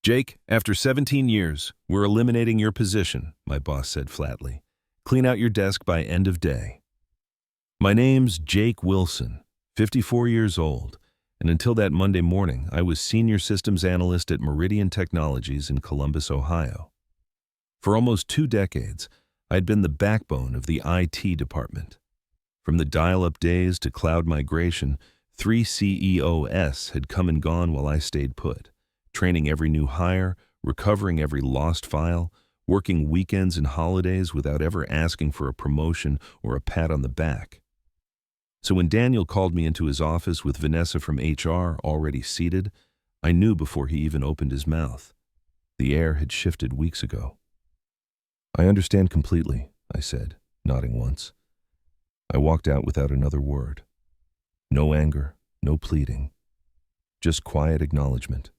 Jake, after 17 years, we're eliminating your position, my boss said flatly. Clean out your desk by end of day. My name's Jake Wilson, 54 years old, and until that Monday morning, I was senior systems analyst at Meridian Technologies in Columbus, Ohio. For almost 2 decades, I'd been the backbone of the IT department. From the dial-up days to cloud migration, 3 CEOs had come and gone while I stayed put, training every new hire, recovering every lost file, working weekends and holidays without ever asking for a promotion or a pat on the back. So when Daniel called me into his office with Vanessa from HR already seated, I knew before he even opened his mouth. The air had shifted weeks ago. I understand completely, I said, nodding once. I walked out without another word. No anger, no pleading. Just quiet acknowledgement.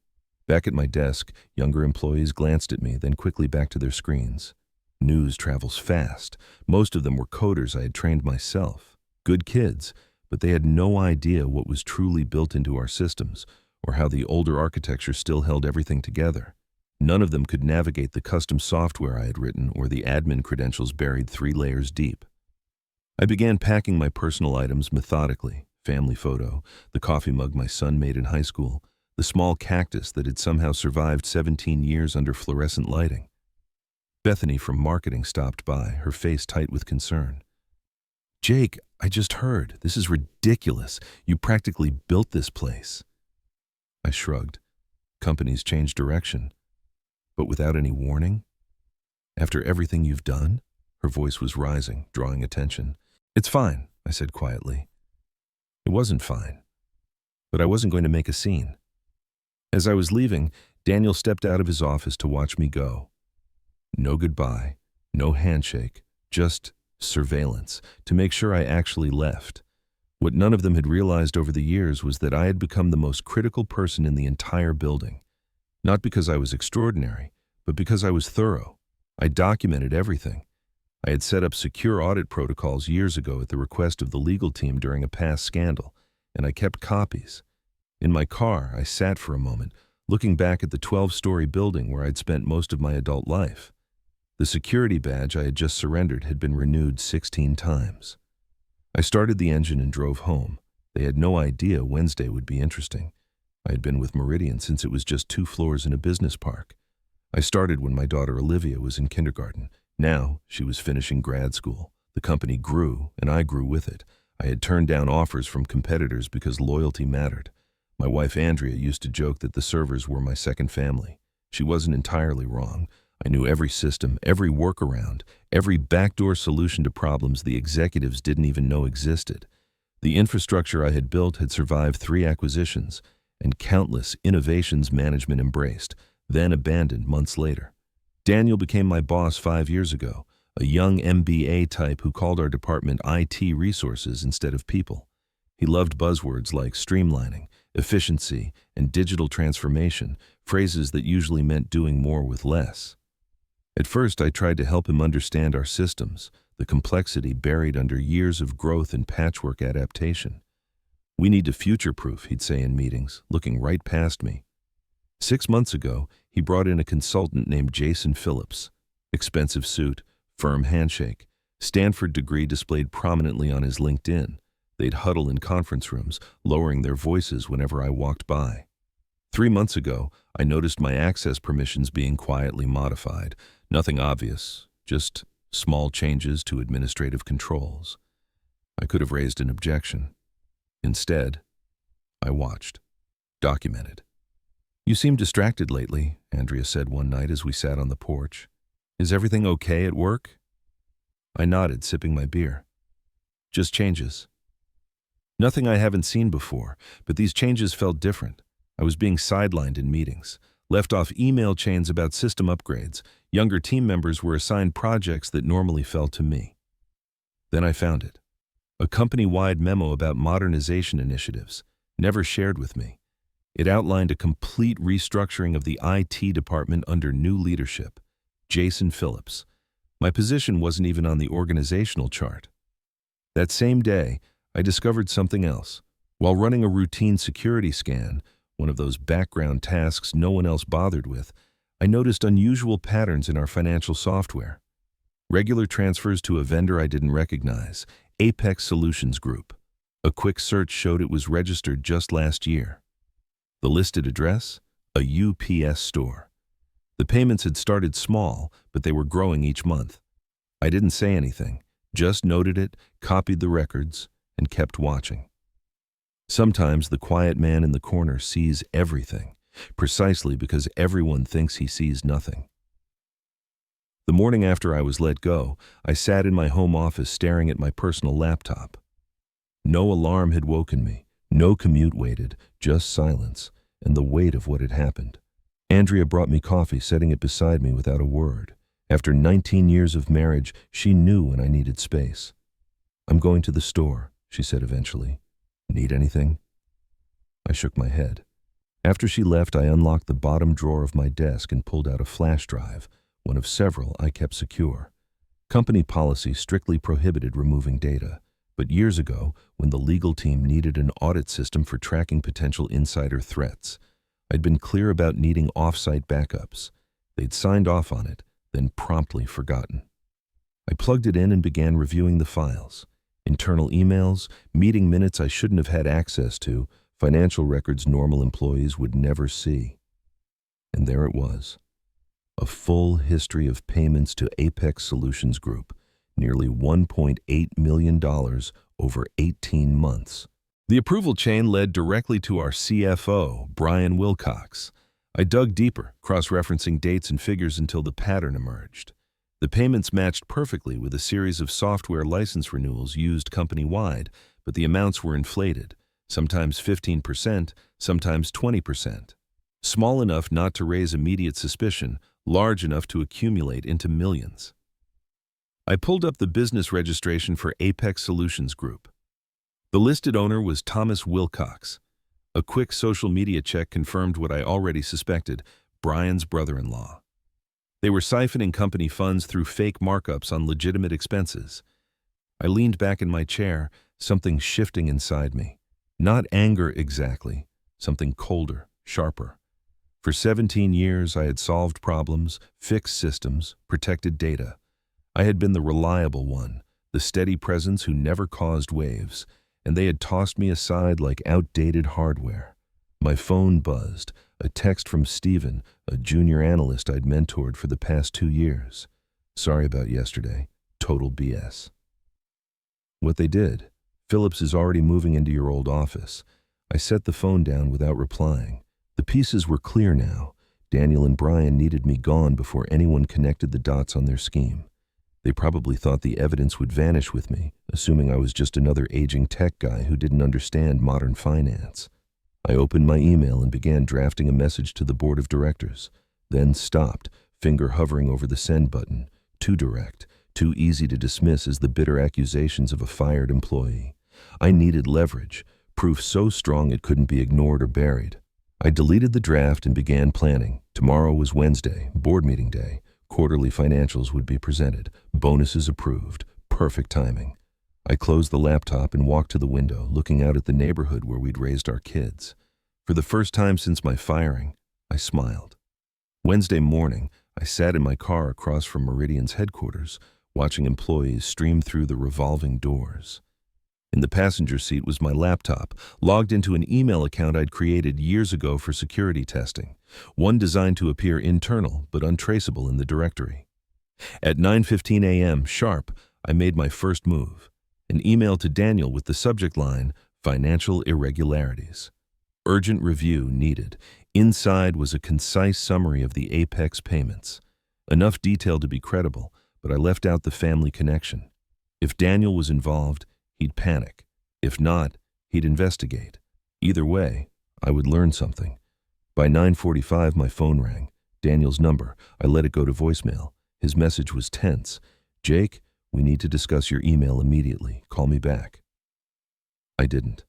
Back at my desk, younger employees glanced at me, then quickly back to their screens. News travels fast. Most of them were coders I had trained myself. Good kids, but they had no idea what was truly built into our systems, or how the older architecture still held everything together. None of them could navigate the custom software I had written or the admin credentials buried 3 layers deep. I began packing my personal items methodically: family photo, the coffee mug my son made in high school, the small cactus that had somehow survived 17 years under fluorescent lighting. Bethany from marketing stopped by, her face tight with concern. "Jake, I just heard. This is ridiculous. You practically built this place." I shrugged. Companies change direction. But without any warning? "After everything you've done?" Her voice was rising, drawing attention. "It's fine," I said quietly. It wasn't fine. But I wasn't going to make a scene. As I was leaving, Daniel stepped out of his office to watch me go. No goodbye, no handshake, just surveillance to make sure I actually left. What none of them had realized over the years was that I had become the most critical person in the entire building. Not because I was extraordinary, but because I was thorough. I documented everything. I had set up secure audit protocols years ago at the request of the legal team during a past scandal, and I kept copies. In my car, I sat for a moment, looking back at the 12-story building where I'd spent most of my adult life. The security badge I had just surrendered had been renewed 16 times. I started the engine and drove home. They had no idea Wednesday would be interesting. I had been with Meridian since it was just 2 floors in a business park. I started when my daughter Olivia was in kindergarten. Now, she was finishing grad school. The company grew, and I grew with it. I had turned down offers from competitors because loyalty mattered. My wife Andrea used to joke that the servers were my second family. She wasn't entirely wrong. I knew every system, every workaround, every backdoor solution to problems the executives didn't even know existed. The infrastructure I had built had survived 3 acquisitions, and countless innovations management embraced, then abandoned months later. Daniel became my boss 5 years ago, a young MBA type who called our department IT resources instead of people. He loved buzzwords like streamlining, efficiency, and digital transformation, phrases that usually meant doing more with less. At first, I tried to help him understand our systems, the complexity buried under years of growth and patchwork adaptation. "We need to future-proof," he'd say in meetings, looking right past me. 6 months ago, he brought in a consultant named Jason Phillips. Expensive suit, firm handshake, Stanford degree displayed prominently on his LinkedIn. They'd huddle in conference rooms, lowering their voices whenever I walked by. 3 months ago, I noticed my access permissions being quietly modified. Nothing obvious, just small changes to administrative controls. I could have raised an objection. Instead, I watched, documented. "You seem distracted lately," Andrea said one night as we sat on the porch. "Is everything okay at work?" I nodded, sipping my beer. "Just changes." Nothing I haven't seen before, but these changes felt different. I was being sidelined in meetings, left off email chains about system upgrades. Younger team members were assigned projects that normally fell to me. Then I found it. A company-wide memo about modernization initiatives, never shared with me. It outlined a complete restructuring of the IT department under new leadership. Jason Phillips. My position wasn't even on the organizational chart. That same day, I discovered something else. While running a routine security scan, one of those background tasks no one else bothered with, I noticed unusual patterns in our financial software. Regular transfers to a vendor I didn't recognize, Apex Solutions Group. A quick search showed it was registered just last year. The listed address? A UPS store. The payments had started small, but they were growing each month. I didn't say anything, just noted it, copied the records, and kept watching. Sometimes the quiet man in the corner sees everything, precisely because everyone thinks he sees nothing. The morning after I was let go, I sat in my home office staring at my personal laptop. No alarm had woken me, no commute waited, just silence, and the weight of what had happened. Andrea brought me coffee, setting it beside me without a word. After 19 years of marriage, she knew when I needed space. "I'm going to the store," she said eventually. "Need anything?" I shook my head. After she left, I unlocked the bottom drawer of my desk and pulled out a flash drive, one of several I kept secure. Company policy strictly prohibited removing data, but years ago, when the legal team needed an audit system for tracking potential insider threats, I'd been clear about needing off-site backups. They'd signed off on it, then promptly forgotten. I plugged it in and began reviewing the files. Internal emails, meeting minutes I shouldn't have had access to, financial records normal employees would never see. And there it was. A full history of payments to Apex Solutions Group, nearly $1.8 million over 18 months. The approval chain led directly to our CFO, Brian Wilcox. I dug deeper, cross-referencing dates and figures until the pattern emerged. The payments matched perfectly with a series of software license renewals used company-wide, but the amounts were inflated, sometimes 15%, sometimes 20%. Small enough not to raise immediate suspicion, large enough to accumulate into millions. I pulled up the business registration for Apex Solutions Group. The listed owner was Thomas Wilcox. A quick social media check confirmed what I already suspected: Brian's brother-in-law. They were siphoning company funds through fake markups on legitimate expenses. I leaned back in my chair, something shifting inside me. Not anger exactly, something colder, sharper. For 17 years, I had solved problems, fixed systems, protected data. I had been the reliable one, the steady presence who never caused waves, and they had tossed me aside like outdated hardware. My phone buzzed, a text from Steven, a junior analyst I'd mentored for the past 2 years. "Sorry about yesterday. Total BS." What they did: "Phillips is already moving into your old office." I set the phone down without replying. The pieces were clear now. Daniel and Brian needed me gone before anyone connected the dots on their scheme. They probably thought the evidence would vanish with me, assuming I was just another aging tech guy who didn't understand modern finance. I opened my email and began drafting a message to the board of directors, then stopped, finger hovering over the send button. Too direct, too easy to dismiss as the bitter accusations of a fired employee. I needed leverage, proof so strong it couldn't be ignored or buried. I deleted the draft and began planning. Tomorrow was Wednesday, board meeting day. Quarterly financials would be presented, bonuses approved, perfect timing. I closed the laptop and walked to the window, looking out at the neighborhood where we'd raised our kids. For the first time since my firing, I smiled. Wednesday morning, I sat in my car across from Meridian's headquarters, watching employees stream through the revolving doors. In the passenger seat was my laptop, logged into an email account I'd created years ago for security testing, one designed to appear internal but untraceable in the directory. At 9:15 a.m. sharp, I made my first move, an email to Daniel with the subject line, "Financial Irregularities." Urgent review needed. Inside was a concise summary of the Apex payments. Enough detail to be credible, but I left out the family connection. If Daniel was involved, he'd panic. If not, he'd investigate. Either way, I would learn something. By 9:45, my phone rang. Daniel's number. I let it go to voicemail. His message was tense. "Jake, we need to discuss your email immediately. Call me back." I didn't.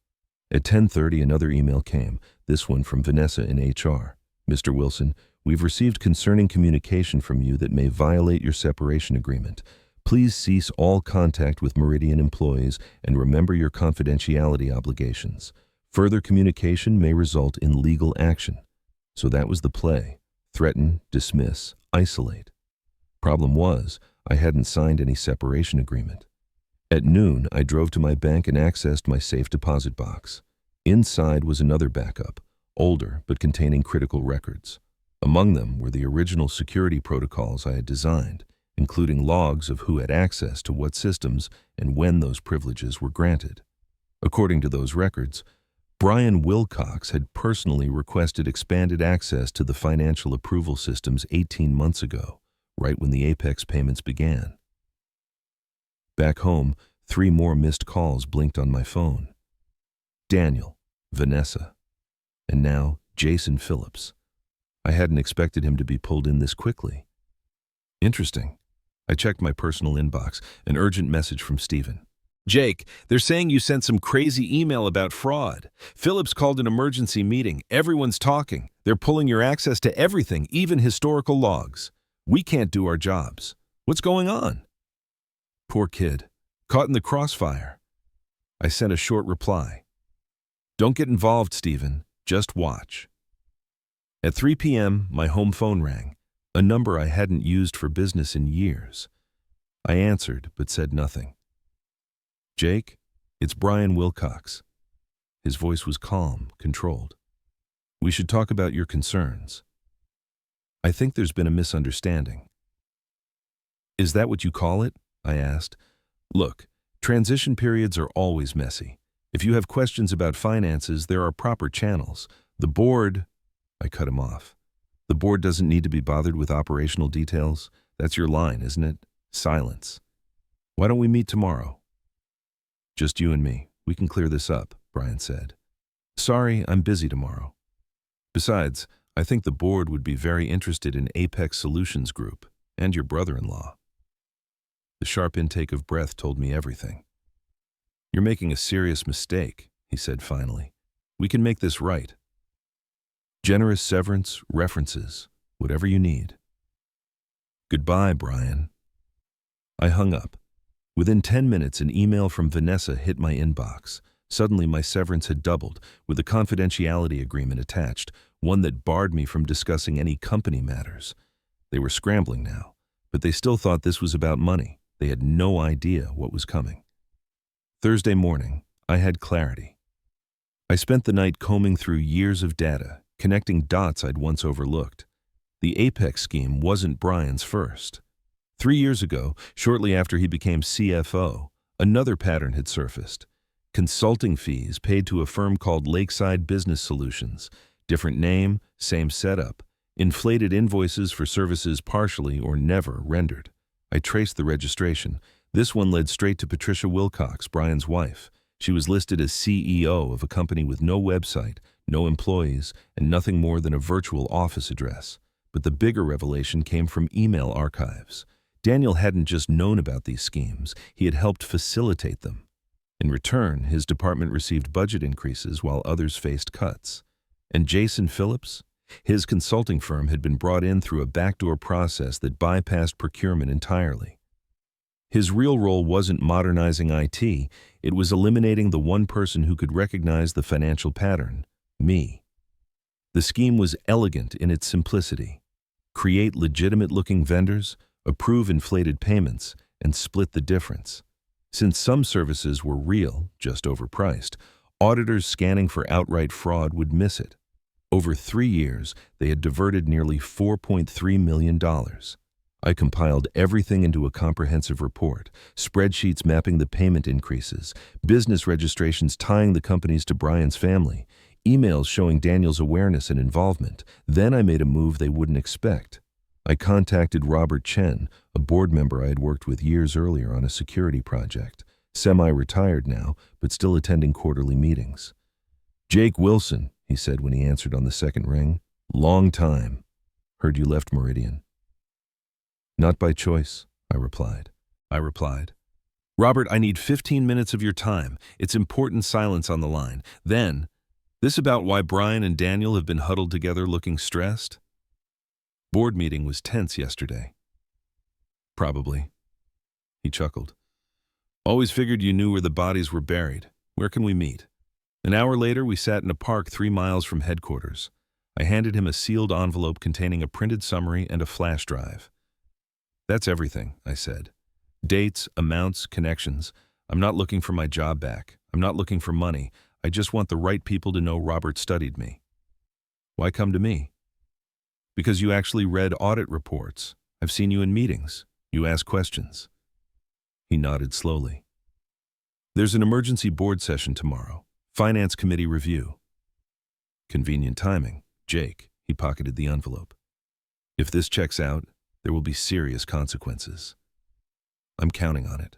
At 10:30, another email came, this one from Vanessa in HR. "Mr. Wilson, we've received concerning communication from you that may violate your separation agreement. Please cease all contact with Meridian employees and remember your confidentiality obligations. Further communication may result in legal action. So that was the play. Threaten, dismiss, isolate. Problem was, I hadn't signed any separation agreement. At noon, I drove to my bank and accessed my safe deposit box. Inside was another backup, older but containing critical records. Among them were the original security protocols I had designed, including logs of who had access to what systems and when those privileges were granted. According to those records, Brian Wilcox had personally requested expanded access to the financial approval systems 18 months ago, right when the Apex payments began. Back home, 3 more missed calls blinked on my phone. Daniel, Vanessa, and now Jason Phillips. I hadn't expected him to be pulled in this quickly. Interesting. I checked my personal inbox, an urgent message from Stephen. Jake, they're saying you sent some crazy email about fraud. Phillips called an emergency meeting. Everyone's talking. They're pulling your access to everything, even historical logs. We can't do our jobs. What's going on? Poor kid. Caught in the crossfire. I sent a short reply. Don't get involved, Stephen. Just watch. At 3 p.m., my home phone rang, a number I hadn't used for business in years. I answered, but said nothing. Jake, it's Brian Wilcox. His voice was calm, controlled. We should talk about your concerns. I think there's been a misunderstanding. Is that what you call it? I asked. Look, transition periods are always messy. If you have questions about finances, there are proper channels. The board... I cut him off. The board doesn't need to be bothered with operational details. That's your line, isn't it? Silence. Why don't we meet tomorrow? Just you and me. We can clear this up, Brian said. Sorry, I'm busy tomorrow. Besides, I think the board would be very interested in Apex Solutions Group and your brother-in-law. The sharp intake of breath told me everything. You're making a serious mistake, he said finally. We can make this right. Generous severance, references, whatever you need. Goodbye, Brian. I hung up. Within 10 minutes, an email from Vanessa hit my inbox. Suddenly, my severance had doubled, with a confidentiality agreement attached, one that barred me from discussing any company matters. They were scrambling now, but they still thought this was about money. They had no idea what was coming. Thursday morning, I had clarity. I spent the night combing through years of data, connecting dots I'd once overlooked. The Apex scheme wasn't Brian's first. 3 years ago, shortly after he became CFO, another pattern had surfaced. Consulting fees paid to a firm called Lakeside Business Solutions. Different name, same setup. Inflated invoices for services partially or never rendered. I traced the registration. This one led straight to Patricia Wilcox, Brian's wife. She was listed as CEO of a company with no website, no employees, and nothing more than a virtual office address. But the bigger revelation came from email archives. Daniel hadn't just known about these schemes, he had helped facilitate them. In return, his department received budget increases while others faced cuts. And Jason Phillips? His consulting firm had been brought in through a backdoor process that bypassed procurement entirely. His real role wasn't modernizing IT, it was eliminating the one person who could recognize the financial pattern, me. The scheme was elegant in its simplicity. Create legitimate-looking vendors, approve inflated payments, and split the difference. Since some services were real, just overpriced, auditors scanning for outright fraud would miss it. Over 3 years, they had diverted nearly $4.3 million. I compiled everything into a comprehensive report, spreadsheets mapping the payment increases, business registrations tying the companies to Brian's family, emails showing Daniel's awareness and involvement. Then I made a move they wouldn't expect. I contacted Robert Chen, a board member I had worked with years earlier on a security project, semi-retired now, but still attending quarterly meetings. Jake Wilson, he said when he answered on the second ring. Long time. Heard you left Meridian. Not by choice, I replied. Robert, I need 15 minutes of your time. It's important silence on the line. Then, this about why Brian and Daniel have been huddled together looking stressed? Board meeting was tense yesterday. Probably. He chuckled. Always figured you knew where the bodies were buried. Where can we meet? An hour later, we sat in a park 3 miles from headquarters. I handed him a sealed envelope containing a printed summary and a flash drive. "That's everything," I said. "Dates, amounts, connections. I'm not looking for my job back. I'm not looking for money. I just want the right people to know Robert studied me." "Why come to me?" "Because you actually read audit reports. I've seen you in meetings. You ask questions." He nodded slowly. "There's an emergency board session tomorrow. Finance committee review." "Convenient timing. Jake." He pocketed the envelope. "If this checks out, there will be serious consequences. I'm counting on it."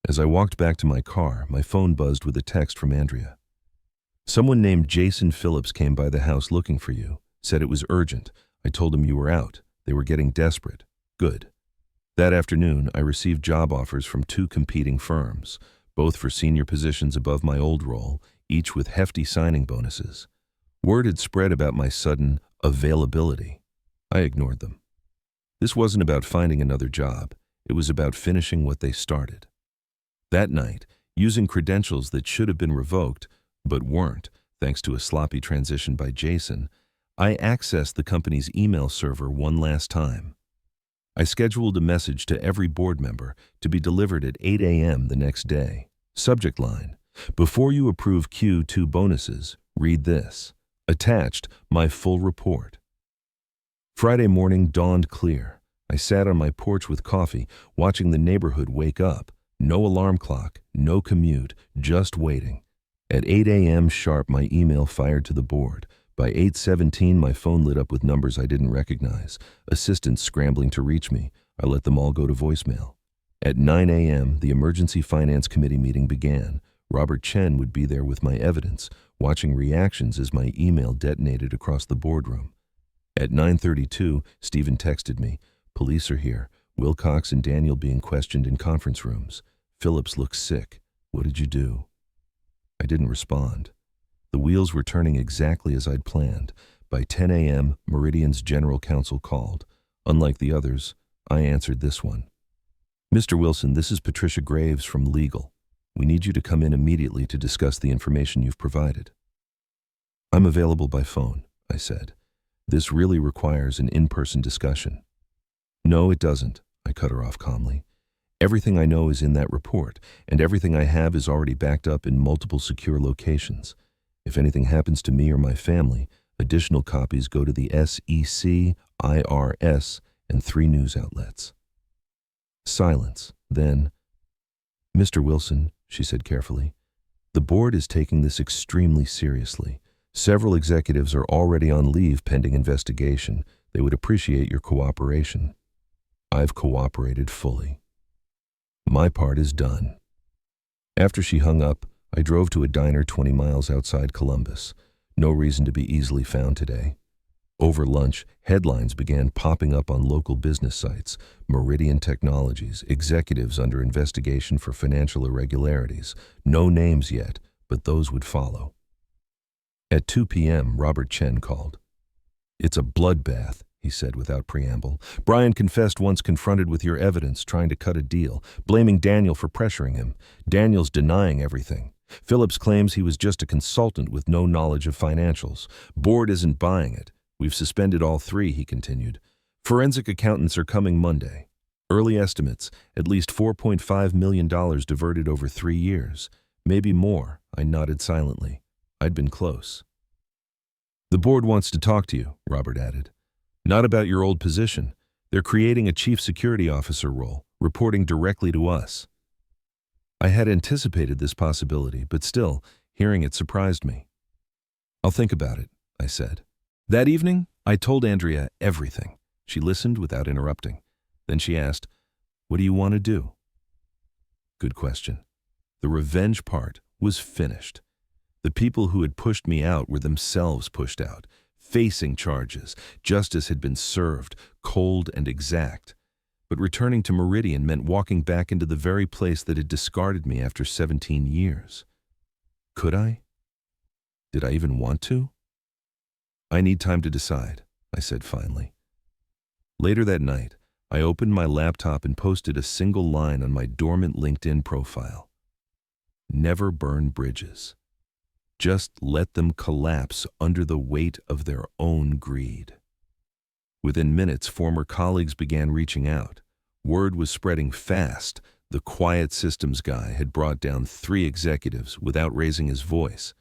As I walked back to my car, my phone buzzed with a text from Andrea. "Someone named Jason Phillips came by the house looking for you. Said it was urgent. I told him you were out. They were getting desperate. Good." That afternoon, I received job offers from 2 competing firms, both for senior positions above my old role, each with hefty signing bonuses. Word had spread about my sudden availability. I ignored them. This wasn't about finding another job. It was about finishing what they started. That night, using credentials that should have been revoked, but weren't, thanks to a sloppy transition by Jason, I accessed the company's email server one last time. I scheduled a message to every board member to be delivered at 8 a.m. the next day. Subject line: "Before you approve Q2 bonuses, read this. Attached, my full report." Friday morning dawned clear. I sat on my porch with coffee, watching the neighborhood wake up. No alarm clock, no commute, just waiting. At 8 a.m. sharp, my email fired to the board. By 8:17, my phone lit up with numbers I didn't recognize, assistants scrambling to reach me. I let them all go to voicemail. At 9 a.m., the Emergency Finance Committee meeting began. Robert Chen would be there with my evidence, watching reactions as my email detonated across the boardroom. At 9:32, Stephen texted me, "Police are here. Wilcox and Daniel being questioned in conference rooms. Phillips looks sick. What did you do?" I didn't respond. The wheels were turning exactly as I'd planned. By 10 a.m., Meridian's general counsel called. Unlike the others, I answered this one. "Mr. Wilson, this is Patricia Graves from Legal. We need you to come in immediately to discuss the information you've provided." "I'm available by phone," I said. "This really requires an in-person discussion." "No, it doesn't," I cut her off calmly. "Everything I know is in that report, and everything I have is already backed up in multiple secure locations. If anything happens to me or my family, additional copies go to the SEC, IRS, and 3 news outlets." Silence. Then, "Mr. Wilson," she said carefully, "the board is taking this extremely seriously. Several executives are already on leave pending investigation. They would appreciate your cooperation." I've cooperated fully. My part is done. After she hung up, I drove to a diner 20 miles outside Columbus. No reason to be easily found today. Over lunch, headlines began popping up on local business sites. Meridian Technologies, executives under investigation for financial irregularities. No names yet, but those would follow. At 2 p.m., Robert Chen called. "It's a bloodbath," he said without preamble. "Brian confessed once confronted with your evidence, trying to cut a deal, blaming Daniel for pressuring him. Daniel's denying everything. Phillips claims he was just a consultant with no knowledge of financials. Board isn't buying it. We've suspended all 3, he continued. Forensic accountants are coming Monday. Early estimates, at least $4.5 million diverted over 3 years. Maybe more." I nodded silently. I'd been close. "The board wants to talk to you," Robert added. "Not about your old position. They're creating a chief security officer role, reporting directly to us." I had anticipated this possibility, but still, hearing it surprised me. "I'll think about it," I said. That evening, I told Andrea everything. She listened without interrupting. Then she asked, "What do you want to do?" Good question. The revenge part was finished. The people who had pushed me out were themselves pushed out, facing charges. Justice had been served, cold and exact. But returning to Meridian meant walking back into the very place that had discarded me after 17 years. Could I? Did I even want to? "I need time to decide," I said finally. Later that night, I opened my laptop and posted a single line on my dormant LinkedIn profile. "Never burn bridges." Just let them collapse under the weight of their own greed. Within minutes, former colleagues began reaching out. Word was spreading fast. The quiet systems guy had brought down 3 executives without raising his voice.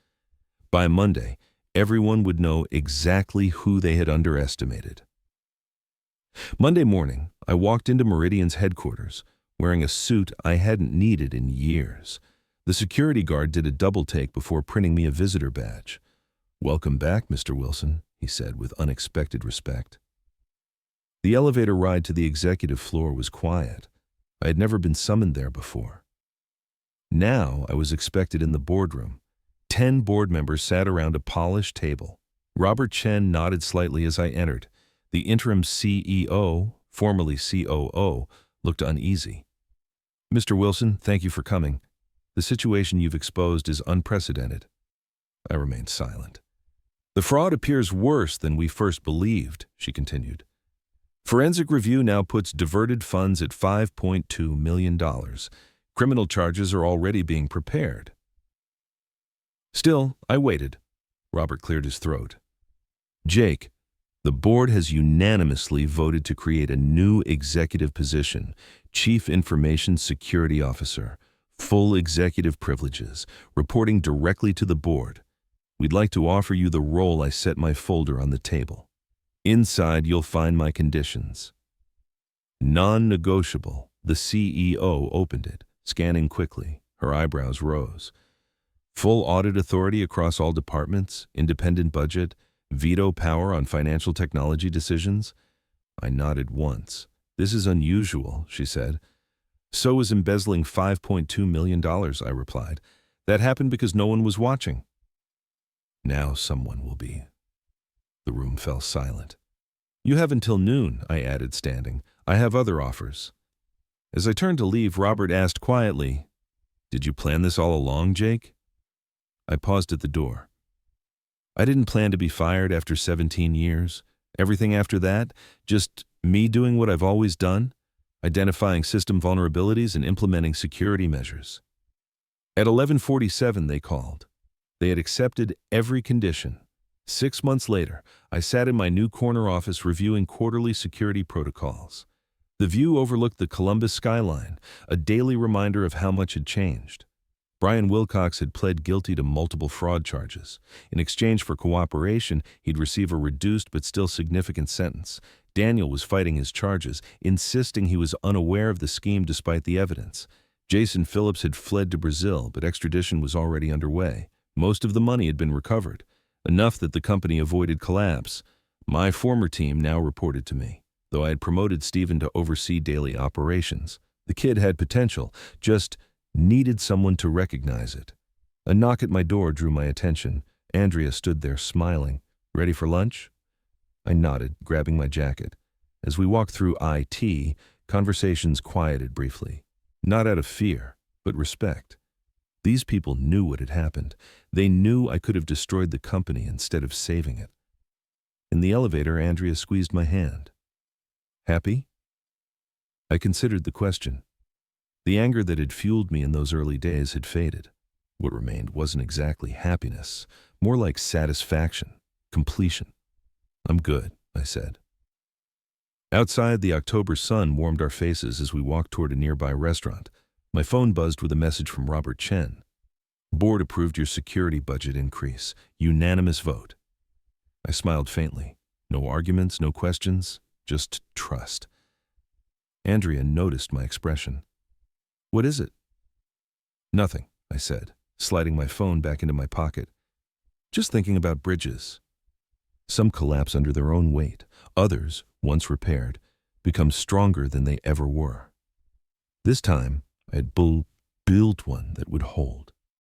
By Monday, everyone would know exactly who they had underestimated. Monday morning, I walked into Meridian's headquarters, wearing a suit I hadn't needed in years. The security guard did a double take before printing me a visitor badge. "Welcome back, Mr. Wilson," he said with unexpected respect. The elevator ride to the executive floor was quiet. I had never been summoned there before. Now I was expected in the boardroom. 10 board members sat around a polished table. Robert Chen nodded slightly as I entered. The interim CEO, formerly COO, looked uneasy. "Mr. Wilson, thank you for coming. The situation you've exposed is unprecedented." I remained silent. "The fraud appears worse than we first believed," she continued. "Forensic review now puts diverted funds at $5.2 million. Criminal charges are already being prepared." Still, I waited. Robert cleared his throat. "Jake, the board has unanimously voted to create a new executive position, Chief Information Security Officer, full executive privileges, reporting directly to the board. We'd like to offer you the role." I set my folder on the table. "Inside, you'll find my conditions." "Non-negotiable." The CEO opened it, scanning quickly. Her eyebrows rose. "Full audit authority across all departments, independent budget, veto power on financial technology decisions." I nodded once. "This is unusual," she said. "So is embezzling $5.2 million, I replied. "That happened because no one was watching." "Now someone will be." The room fell silent. "You have until noon," I added, standing. "I have other offers." As I turned to leave, Robert asked quietly, "Did you plan this all along, Jake?" I paused at the door. I didn't plan to be fired after 17 years. Everything after that, just me doing what I've always done, identifying system vulnerabilities and implementing security measures. At 11:47, they called. They had accepted every condition. 6 months later, I sat in my new corner office reviewing quarterly security protocols. The view overlooked the Columbus skyline, a daily reminder of how much had changed. Brian Wilcox had pled guilty to multiple fraud charges. In exchange for cooperation, he'd receive a reduced but still significant sentence. Daniel was fighting his charges, insisting he was unaware of the scheme despite the evidence. Jason Phillips had fled to Brazil, but extradition was already underway. Most of the money had been recovered, enough that the company avoided collapse. My former team now reported to me, though I had promoted Stephen to oversee daily operations. The kid had potential, just needed someone to recognize it. A knock at my door drew my attention. Andrea stood there smiling. "Ready for lunch?" I nodded, grabbing my jacket. As we walked through IT, conversations quieted briefly. Not out of fear, but respect. These people knew what had happened. They knew I could have destroyed the company instead of saving it. In the elevator, Andrea squeezed my hand. "Happy?" I considered the question. The anger that had fueled me in those early days had faded. What remained wasn't exactly happiness, more like satisfaction, completion. "I'm good," I said. Outside, the October sun warmed our faces as we walked toward a nearby restaurant. My phone buzzed with a message from Robert Chen. "Board approved your security budget increase. Unanimous vote." I smiled faintly. No arguments, no questions, just trust. Andrea noticed my expression. "What is it?" "Nothing," I said, sliding my phone back into my pocket. "Just thinking about bridges. Some collapse under their own weight. Others, once repaired, become stronger than they ever were. This time, I had built one that would hold."